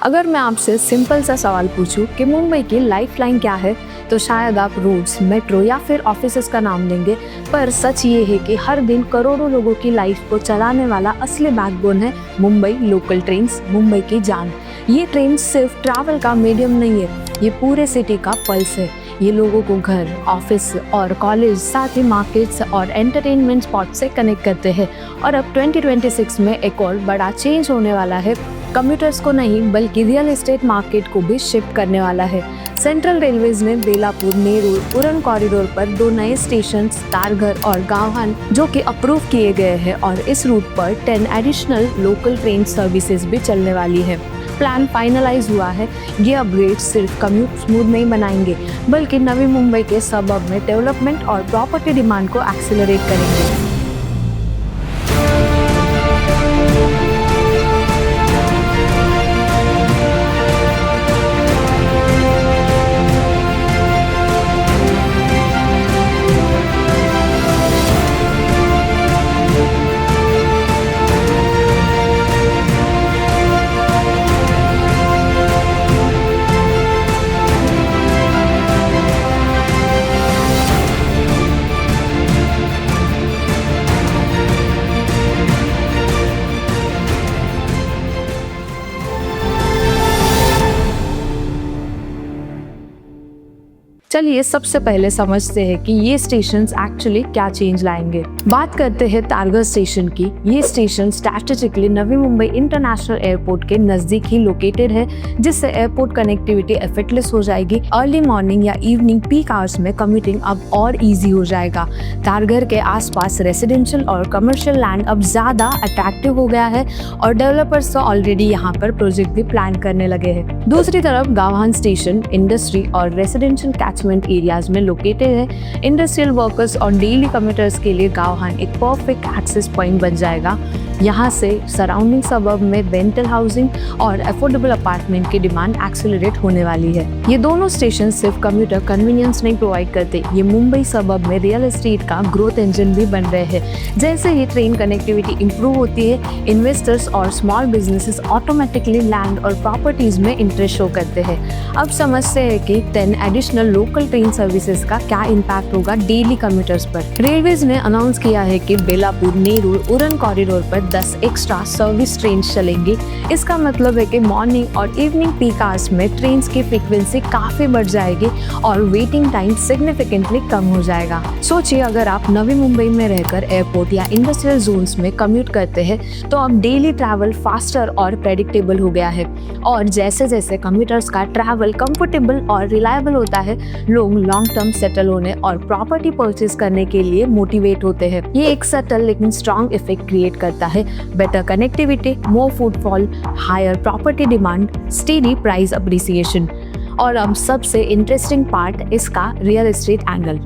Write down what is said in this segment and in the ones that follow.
अगर मैं आपसे सिंपल सा सवाल पूछूं कि मुंबई की लाइफलाइन क्या है, तो शायद आप रोड्स, मेट्रो या फिर ऑफिसेस का नाम देंगे। पर सच ये है कि हर दिन करोड़ों लोगों की लाइफ को चलाने वाला असली बैकबोन है मुंबई लोकल ट्रेन्स, मुंबई की जान। ये ट्रेन सिर्फ ट्रैवल का मीडियम नहीं है, ये पूरे सिटी का पल्स है। ये लोगों को घर, ऑफिस और कॉलेज, साथ ही मार्केट्स और एंटरटेनमेंट स्पॉट से कनेक्ट करते हैं। और अब 2026 में एक और बड़ा चेंज होने वाला है। कम्यूटर्स को नहीं बल्कि रियल एस्टेट मार्केट को भी शिफ्ट करने वाला है। सेंट्रल रेलवेज ने बेलापुर, नेरूल, उड़न कॉरिडोर पर 2 नए स्टेशन तारघर और गावहान जो कि अप्रूव किए गए हैं, और इस रूट पर 10 एडिशनल लोकल ट्रेन सर्विसेज भी चलने वाली है। प्लान फाइनलाइज हुआ है। ये अपग्रेड सिर्फ कम्यूट स्मूथ नहीं बनाएंगे, बल्कि नवी मुंबई के सबअर्ब में डेवलपमेंट और प्रॉपर्टी डिमांड को एक्सेलरेट करेंगे। चलिए सबसे पहले समझते हैं कि ये स्टेशंस एक्चुअली क्या चेंज लाएंगे। बात करते हैं तारघर स्टेशन की। ये station strategically Navi Mumbai international airport के नजदीक ही लोकेटेड है, जिससे एयरपोर्ट कनेक्टिविटी एफर्टलेस हो जाएगी। अर्ली मॉर्निंग या इवनिंग पीक आवर्स में कम्यूटिंग अब और इजी हो जाएगा। तारघर के आसपास रेसिडेंशियल और कमर्शियल लैंड अब ज्यादा अट्रैक्टिव हो गया है, और डेवलपर्स तो ऑलरेडी यहाँ पर प्रोजेक्ट भी प्लान करने लगे हैं। दूसरी तरफ गावहान स्टेशन इंडस्ट्री और रेसिडेंशियल एरियाज में लोकेटेड है। इंडस्ट्रियल वर्कर्स और डेली कम्यूटर्स के लिए गावहान एक परफेक्ट एक्सेस पॉइंट बन जाएगा। यहाँ से सराउंडिंग सबअर्ब में रेंटल हाउसिंग और अफोर्डेबल अपार्टमेंट की डिमांड एक्सेलरेट होने वाली है। ये दोनों स्टेशन सिर्फ कम्यूटर कन्वीनियंस नहीं प्रोवाइड करते, ये मुंबई सबअर्ब में रियल एस्टेट का ग्रोथ इंजन भी बन रहे हैं। जैसे ही ट्रेन कनेक्टिविटी इंप्रूव होती है, इन्वेस्टर्स और स्मॉल बिजनेसेस ऑटोमेटिकली लैंड और प्रॉपर्टीज में इंटरेस्ट शो करते हैं। अब समझते हैं कि 10 एडिशनल लोकल ट्रेन सर्विसेज का क्या इम्पैक्ट होगा डेली कम्यूटर्स पर। रेलवेज ने अनाउंस किया है कि बेलापुर, नेरूल, उड़न कॉरिडोर पर 10 एक्स्ट्रा सर्विस ट्रेन चलेंगी। इसका मतलब है कि मॉर्निंग और इवनिंग पीक आवर्स में ट्रेन की फ्रीक्वेंसी काफी बढ़ जाएगी और वेटिंग टाइम सिग्निफिकेंटली कम हो जाएगा। सोचिए, अगर आप नवी मुंबई में रहकर एयरपोर्ट या इंडस्ट्रियल जोन्स में कम्यूट करते हैं, तो अब डेली ट्रैवल फास्टर और प्रेडिक्टेबल हो गया है। और जैसे जैसे कम्यूटर्स का ट्रैवल कंफर्टेबल और रिलायबल होता है, लोग लॉन्ग टर्म सेटल होने और प्रॉपर्टी परचेज करने के लिए मोटिवेट होते हैं। ये एक सटल लेकिन स्ट्रॉन्ग इफेक्ट क्रिएट करता है। Better connectivity, more footfall, higher property demand, steady price appreciation. और अब सबसे इंटरेस्टिंग पार्ट इसका रियल एस्टेट एंगल।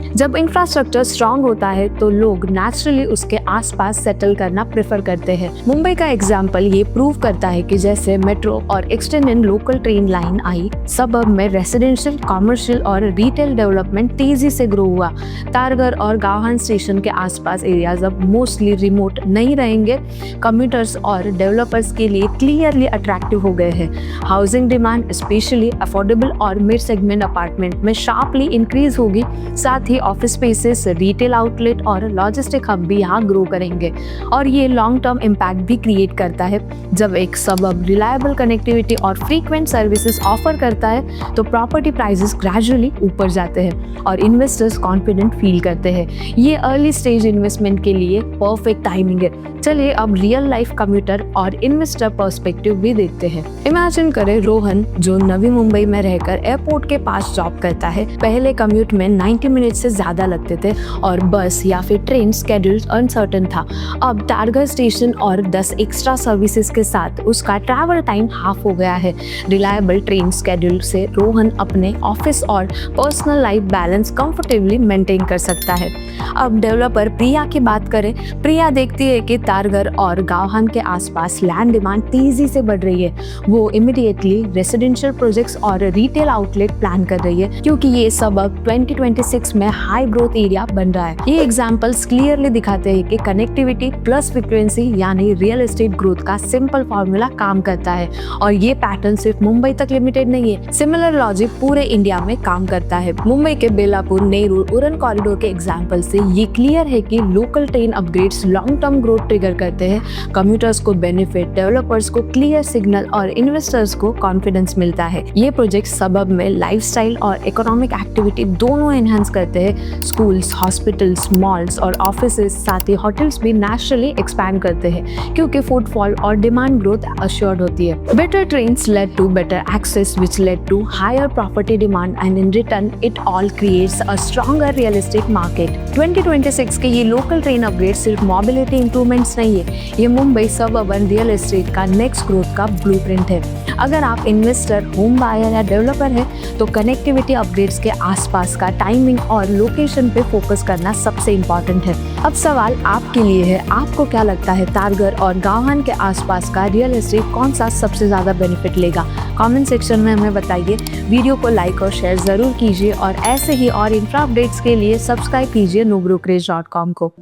जब इंफ्रास्ट्रक्चर स्ट्रांग होता है तो लोग नेचुरली उसके आसपास सेटल करना प्रेफर करते हैं। मुंबई का एग्जाम्पल ये प्रूव करता है कि जैसे मेट्रो और एक्सटेंडेड लोकल ट्रेन लाइन आई, सबअर्ब में रेसिडेंशियल, कमर्शियल और रिटेल डेवलपमेंट तेजी से ग्रो हुआ। तारघर और गावहान स्टेशन के आसपास एरियाज अब मोस्टली रिमोट नहीं रहेंगे, कम्यूटर्स और डेवलपर्स के लिए क्लियरली अट्रैक्टिव हो गए हैं। हाउसिंग डिमांड स्पेशली अफोर्डेबल और मिड सेगमेंट अपार्टमेंट में शार्पली इंक्रीज होगी। साथ ही ऑफिस स्पेसेस, रिटेल आउटलेट और लॉजिस्टिक हब भी यहाँ ग्रो करेंगे। और ये लॉन्ग टर्म इम्पैक्ट भी क्रिएट करता है। जब एक सबअर्ब रिलायबल कनेक्टिविटी और फ्रीक्वेंट सर्विसेज ऑफर करता है, तो प्रॉपर्टी प्राइसेस ग्रेजुअली ऊपर जाते हैं और इन्वेस्टर्स कॉन्फिडेंट फील करते हैं। ये अर्ली स्टेज इन्वेस्टमेंट के लिए परफेक्ट टाइमिंग है। चलिए अब रियल लाइफ कम्यूटर और इन्वेस्टर पर्सपेक्टिव भी देखते हैं। इमेजिन करें रोहन, जो नवी मुंबई में रहकर एयरपोर्ट के पास जॉब करता है। पहले कम्यूट में 90 मिनट से ज्यादा लगते थे और बस या फिर ट्रेन स्केड्यूल अनसर्टन था। अब तारघर स्टेशन और 10 एक्स्ट्रा सर्विसेज के साथ उसका ट्रैवल टाइम हाफ हो गया है। रिलायबल ट्रेन स्केड्यूल से रोहन अपने ऑफिस और personal life balance comfortably maintain कर सकता है। अब डेवलपर प्रिया की बात करें प्रिया देखती है कि तारघर और गावहान के आसपास लैंड डिमांड तेजी से बढ़ रही है। वो इमीडिएटली रेसिडेंशियल प्रोजेक्ट्स और रिटेल आउटलेट प्लान कर रही है क्योंकि ये सब अब 2026 में हाई ग्रोथ एरिया बन रहा है। ये एग्जांपल्स क्लियरली दिखाते हैं कि कनेक्टिविटी प्लस फ्रीक्वेंसी यानी रियल एस्टेट ग्रोथ का सिंपल फॉर्मूला काम करता है और ये पैटर्न सिर्फ मुंबई तक लिमिटेड नहीं है। सिमिलर लॉजिक पूरे इंडिया में काम करता है। मुंबई के बेलापुर नेहरू उड़न कॉरिडोर के एग्जांपल से ये क्लियर है कि local train upgrades long term growth trigger करते हैं। कम्यूटर्स को बेनिफिट, डेवलपर्स को क्लियर सिग्नल और इन्वेस्टर्स को कॉन्फिडेंस मिलता है। ये प्रोजेक्ट सबब में लाइफस्टाइल और इकोनॉमिक एक्टिविटी दोनों एनहांस करते हैं। स्कूल्स, हॉस्पिटल्स, मॉल्स और ऑफिसेस, साथ ही होटल्स भी नेचुरली एक्सपैंड करते हैं क्योंकि फुटफॉल और डिमांड ग्रोथ अश्योर्ड होती है। Better trains led to better access which led to higher property demand and in return it all creates a stronger real estate market। 2026 के ये लोकल ट्रेन अपग्रेड सिर्फ mobility improvements नहीं है, ये Mumbai suburban real estate का next growth का blueprint है। अगर आप इन्वेस्टर, होम बायर या डेवलपर है तो कनेक्टिविटी अपग्रेड्स के आसपास का टाइमिंग और लोकेशन पे फोकस करना सबसे इम्पोर्टेंट है। अब सवाल आपके लिए है, आपको क्या लगता है तारघर और गावहान के आसपास का रियल एस्टेट कौन सा सबसे ज्यादा बेनिफिट लेगा? कमेंट सेक्शन में हमें बताइए। वीडियो को लाइक और शेयर जरूर कीजिए और ऐसे ही और इंफ्रा अपडेट्स के लिए सब्सक्राइब कीजिए nubrokerage.com को।